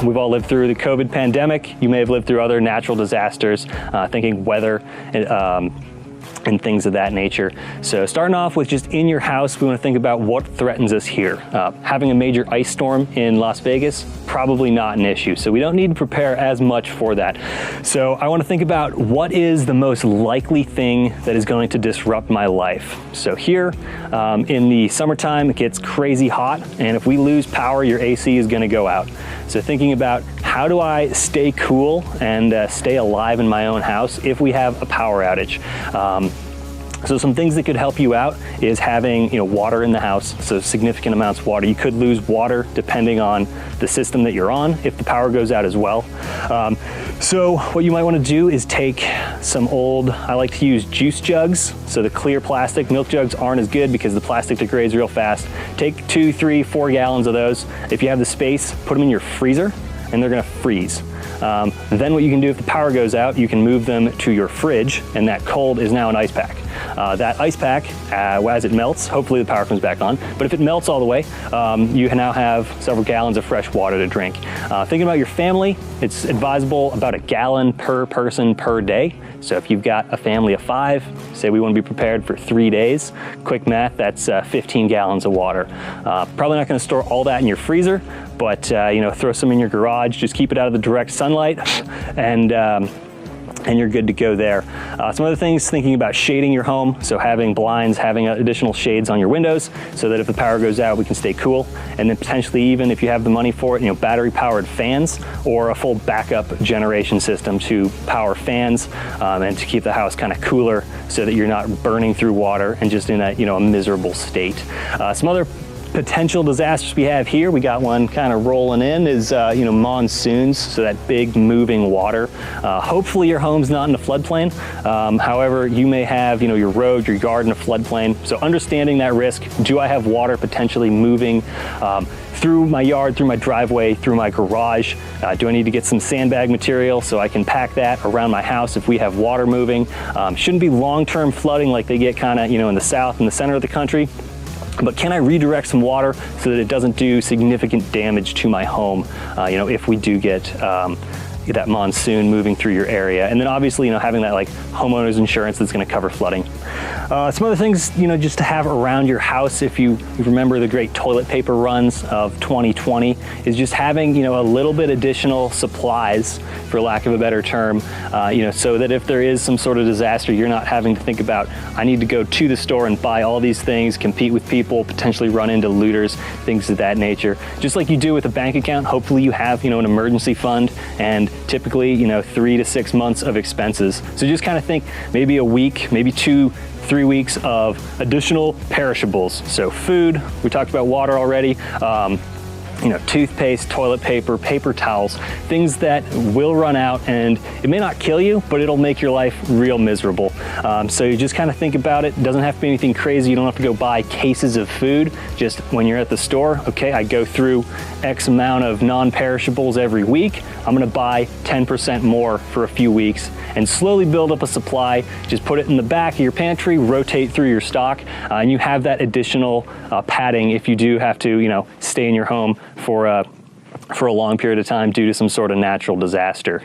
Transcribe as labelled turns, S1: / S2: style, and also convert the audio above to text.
S1: We've all lived through the COVID pandemic. You may have lived through other natural disasters, thinking weather and things of that nature. So starting off with just in your house, we want to think about what threatens us here. Having a major ice storm in Las Vegas, probably not an issue. So we don't need to prepare as much for that. So I want to think about what is the most likely thing that is going to disrupt my life. So here in the summertime, it gets crazy hot. And if we lose power, your AC is going to go out. So thinking about how do I stay cool and stay alive in my own house if we have a power outage. So some things that could help you out is having water in the house, so significant amounts of water. You could lose water depending on the system that you're on if the power goes out as well. So what you might want to do is take some old, I like to use juice jugs. So the clear plastic, milk jugs aren't as good because the plastic degrades real fast. Take 2, 3, 4 gallons of those. If you have the space, put them in your freezer and they're going to freeze. Then what you can do if the power goes out, you can move them to your fridge, and that cold is now an ice pack. That ice pack, as it melts, hopefully the power comes back on, but if it melts all the way, you can now have several gallons of fresh water to drink. Thinking about your family, it's advisable about 1 gallon per person per day. So if you've got a family of 5, say we want to be prepared for 3 days, quick math, that's 15 gallons of water. Probably not going to store all that in your freezer, but throw some in your garage, just keep it out of the direct sunlight, and you're good to go there. Some other things, thinking about shading your home, so having blinds, having additional shades on your windows so that if the power goes out, we can stay cool. And then potentially even if you have the money for it, battery powered fans or a full backup generation system to power fans and to keep the house kind of cooler so that you're not burning through water and just in a miserable state. Some other potential disasters we have here, we got one kind of rolling in, is monsoons, so that big moving water. Hopefully your home's not in a floodplain. However, you may have your road, your yard in a floodplain. So understanding that risk, do I have water potentially moving through my yard, through my driveway, through my garage? Do I need to get some sandbag material so I can pack that around my house if we have water moving? Shouldn't be long-term flooding like they get kind of in the south and the center of the country. But can I redirect some water so that it doesn't do significant damage to my home, if we do get that monsoon moving through your area? And then obviously, having that like homeowner's insurance that's going to cover flooding. Some other things, just to have around your house, if you remember the great toilet paper runs of 2020, is just having, a little bit additional supplies, for lack of a better term, so that if there is some sort of disaster, you're not having to think about, I need to go to the store and buy all these things, compete with people, potentially run into looters, things of that nature. Just like you do with a bank account, hopefully you have, an emergency fund and typically, 3 to 6 months of expenses. So just kind of think maybe a week, maybe 2-3 weeks of additional perishables. So food, we talked about water already, toothpaste, toilet paper, paper towels, things that will run out, and it may not kill you, but it'll make your life real miserable. So you just kind of think about it. It doesn't have to be anything crazy. You don't have to go buy cases of food. Just when you're at the store, okay, I go through X amount of non-perishables every week. I'm gonna buy 10% more for a few weeks and slowly build up a supply. Just put it in the back of your pantry, rotate through your stock, and you have that additional padding if you do have to, stay in your home for a long period of time due to some sort of natural disaster.